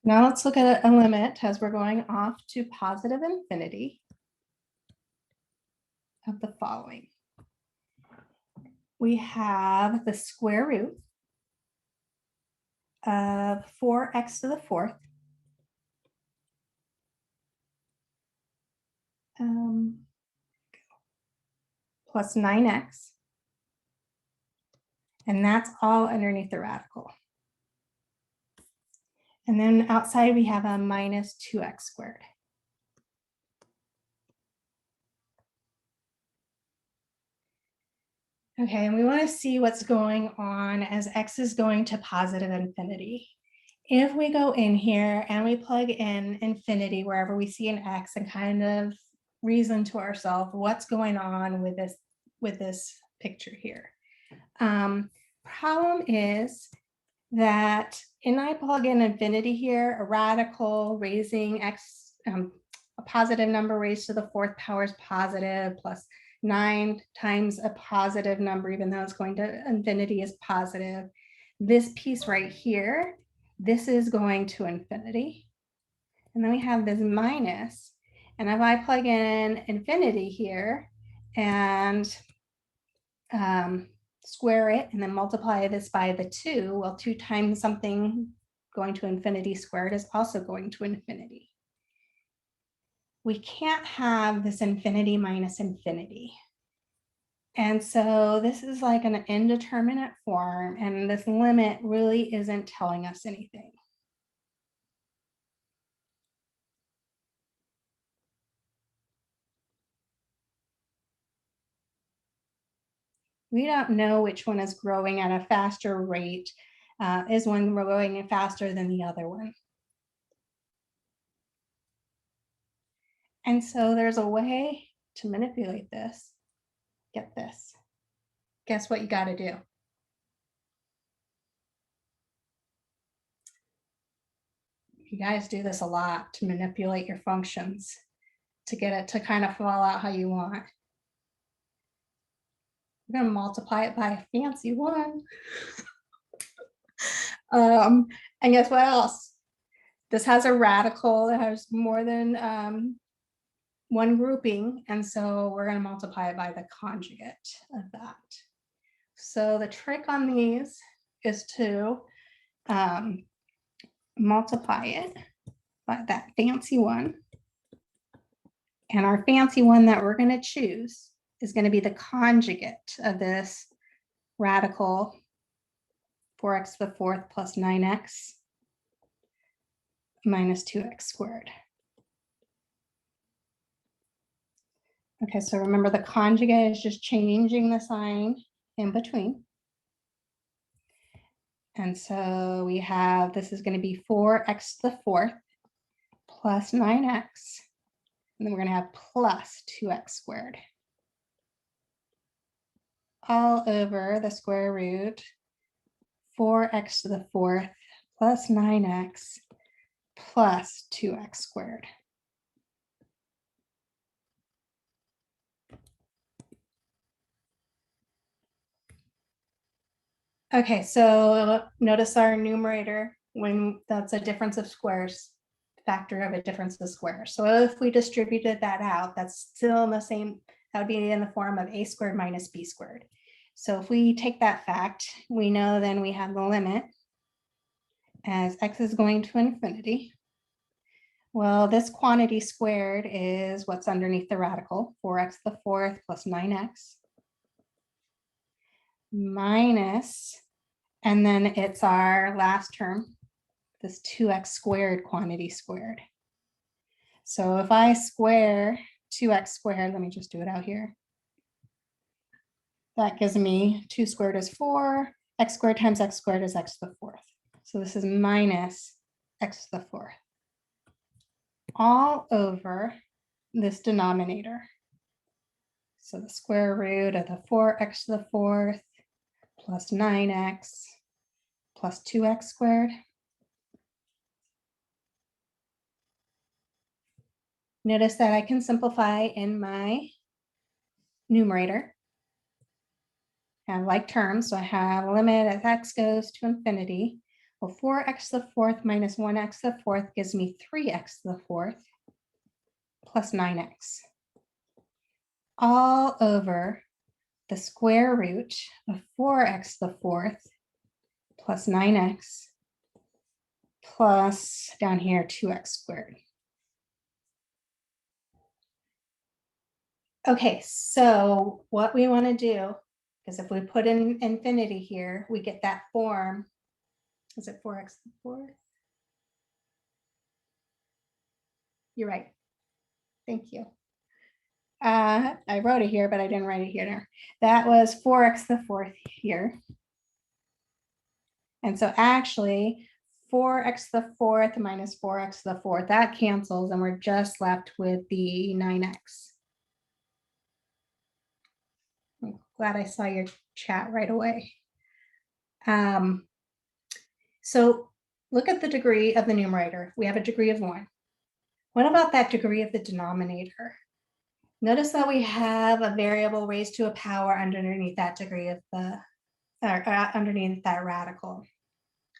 Now let's look at a limit as we're going off to positive infinity of the following. We have the square root of 4x to the fourth plus 9x. And that's all underneath the radical. And then outside we have a minus 2x squared. Okay, and we want to see what's going on as x is going to positive infinity. If we go in here and we plug in infinity wherever we see an x and kind of reason to ourselves what's going on with this picture here. Problem is that I plug in infinity here, a radical raising x, a positive number raised to the fourth power is positive, plus 9 times a positive number, even though it's going to infinity, is positive. This piece right here, this is going to infinity. And then we have this minus. And if I plug in infinity here and square it and then multiply this by the 2, well, 2 times something going to infinity squared is also going to infinity. We can't have this infinity minus infinity. And so this is like an indeterminate form, and this limit really isn't telling us anything. We don't know which one is growing at a faster rate, is one growing faster than the other one. And so there's a way to manipulate this. Get this. Guess what you got to do? You guys do this a lot to manipulate your functions to get it to kind of fall out how you want. We're going to multiply it by a fancy one. And guess what else? This has a radical that has more than one grouping, and so we're going to multiply it by the conjugate of that. So the trick on these is to multiply it by that fancy one. And our fancy one that we're going to choose is going to be the conjugate of this radical 4x to the fourth plus 9x minus 2x squared. Okay, so remember the conjugate is just changing the sign in between. And so we have, this is going to be 4x to the fourth plus 9x. And then we're going to have plus 2x squared. All over the square root 4x to the fourth plus 9x plus 2x squared. Okay, so notice our numerator, when that's a difference of squares, factor of a difference of squares. So if we distributed that out, that's still the same, that would be in the form of a squared minus b squared. So if we take that fact, we know then we have the limit as x is going to infinity. Well, this quantity squared is what's underneath the radical, 4x to the fourth plus 9x minus, and then it's our last term, this 2x squared quantity squared. So if I square 2x squared, let me just do it out here. That gives me 2 squared is 4, x squared times x squared is x to the fourth. So this is minus x to the fourth. All over this denominator. So the square root of the 4x to the fourth plus 9x plus 2x squared. Notice that I can simplify in my numerator. I have like terms, so I have a limit as x goes to infinity. Well, 4x to the fourth minus 1x to the fourth gives me 3x to the fourth plus 9x, all over the square root of 4x to the fourth plus 9x plus down here 2x squared. Okay, so what we want to do is if we put in infinity here, we get that form. Is it 4x to the fourth? You're right. Thank you. I wrote it here, but I didn't write it here. That was 4x to the fourth here. And so actually 4x to the fourth minus 4x to the fourth, that cancels and we're just left with the 9x. I'm glad I saw your chat right away. So look at the degree of the numerator. We have a degree of 1. What about that degree of the denominator? Notice that we have a variable raised to a power underneath that degree of the, underneath that radical.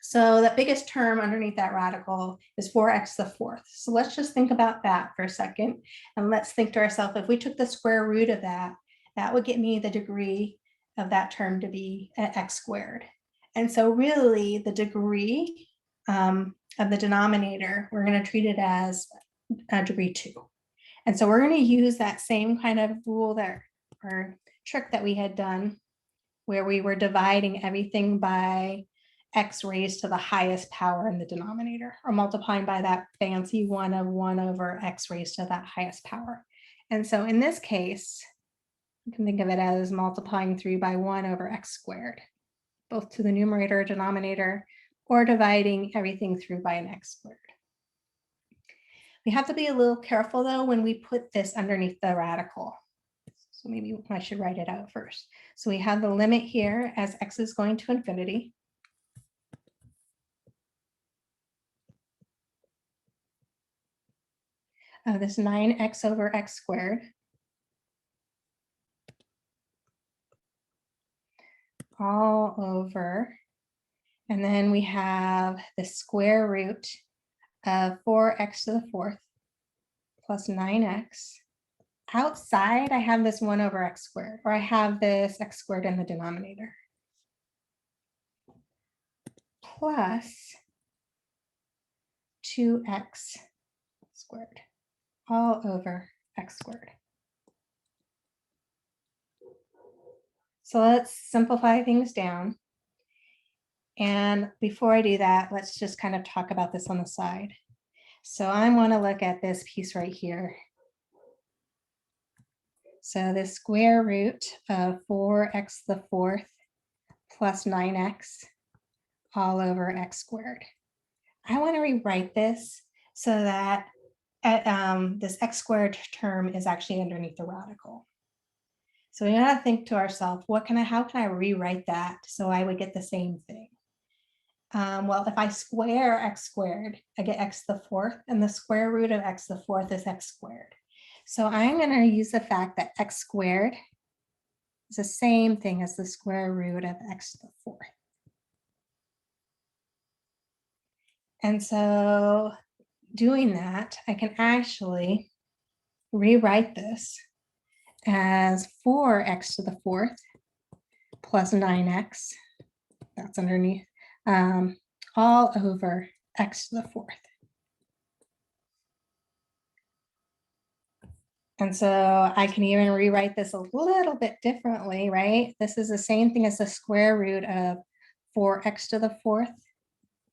So the biggest term underneath that radical is 4x to the fourth. So let's just think about that for a second. And let's think to ourselves, if we took the square root of that, that would get me the degree of that term to be x squared. And so really the degree of the denominator, we're going to treat it as degree 2. And so we're going to use that same kind of rule there, or trick that we had done, where we were dividing everything by x raised to the highest power in the denominator, or multiplying by that fancy 1 of 1 over x raised to that highest power. And so in this case, you can think of it as multiplying through by 1 over x squared, both to the numerator or denominator, or dividing everything through by an x squared. We have to be a little careful though when we put this underneath the radical. So maybe I should write it out first. So we have the limit here as x is going to infinity. This 9x over x squared. All over. And then we have the square root of 4x to the fourth plus 9x. Outside, I have this 1 over x squared, or I have this x squared in the denominator. Plus 2x squared, all over x squared. So let's simplify things down. And before I do that, let's just kind of talk about this on the side. So I want to look at this piece right here. So the square root of 4x to the fourth plus 9x all over x squared. I want to rewrite this so that this x squared term is actually underneath the radical. So we gotta think to ourselves, how can I rewrite that so I would get the same thing? Well, if I square x squared, I get x to the fourth, and the square root of x to the fourth is x squared. So I'm going to use the fact that x squared is the same thing as the square root of x to the fourth. And so doing that, I can actually rewrite this as 4x to the fourth plus 9x, that's underneath, all over x to the fourth. And so I can even rewrite this a little bit differently, right? This is the same thing as the square root of 4x to the fourth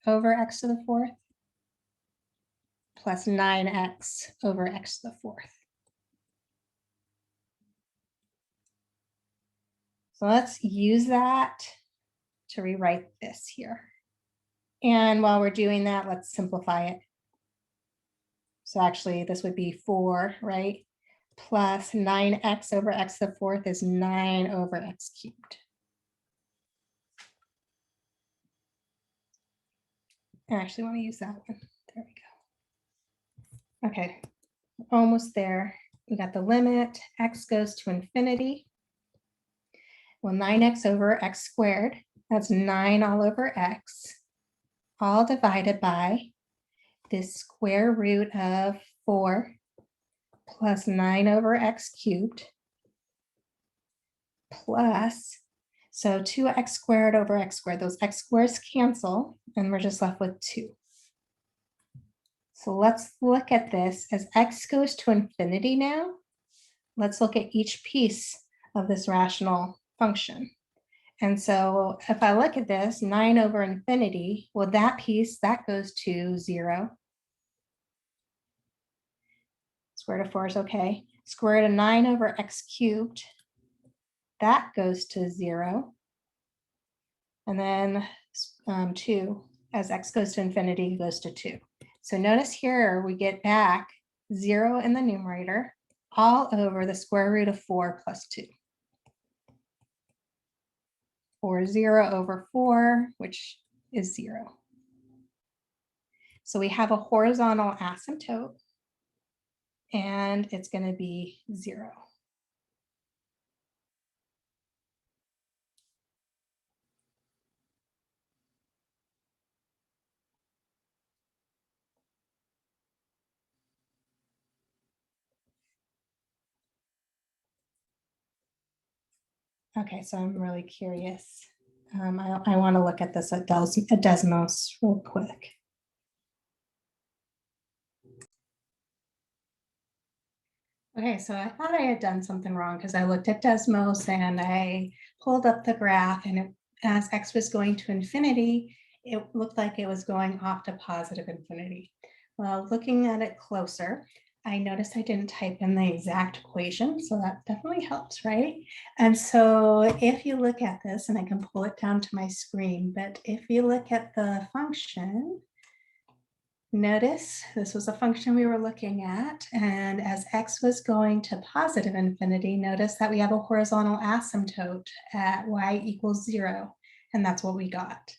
over x to the fourth plus 9x over x to the fourth. So let's use that to rewrite this here. And while we're doing that, let's simplify it. So actually this would be 4, right? Plus 9x over x to the fourth is 9 over x cubed. I actually want to use that one. There we go. Okay, almost there. We got the limit, x goes to infinity. Well, 9x over x squared, that's 9 all over x, all divided by this square root of 4 plus 9 over x cubed plus, so 2x squared over x squared, those x squares cancel, and we're just left with 2. So let's look at this as x goes to infinity now. Let's look at each piece of this rational function. And so if I look at this, 9 over infinity, well, that piece, that goes to 0. Square root of 4 is okay. Square root of 9 over x cubed, that goes to 0. And then 2, as x goes to infinity, goes to 2. So notice here we get back 0 in the numerator, all over the square root of 4 plus 2. Or 0 over 4, which is 0. So we have a horizontal asymptote, and it's going to be 0. Okay, so I'm really curious. I want to look at this at Desmos real quick. Okay, so I thought I had done something wrong because I looked at Desmos and I pulled up the graph, and as x was going to infinity, it looked like it was going off to positive infinity. Well, looking at it closer, I noticed I didn't type in the exact equation, so that definitely helps, right? And so if you look at this, and I can pull it down to my screen, but if you look at the function, notice this was a function we were looking at, and as x was going to positive infinity, notice that we have a horizontal asymptote at y equals 0, and that's what we got.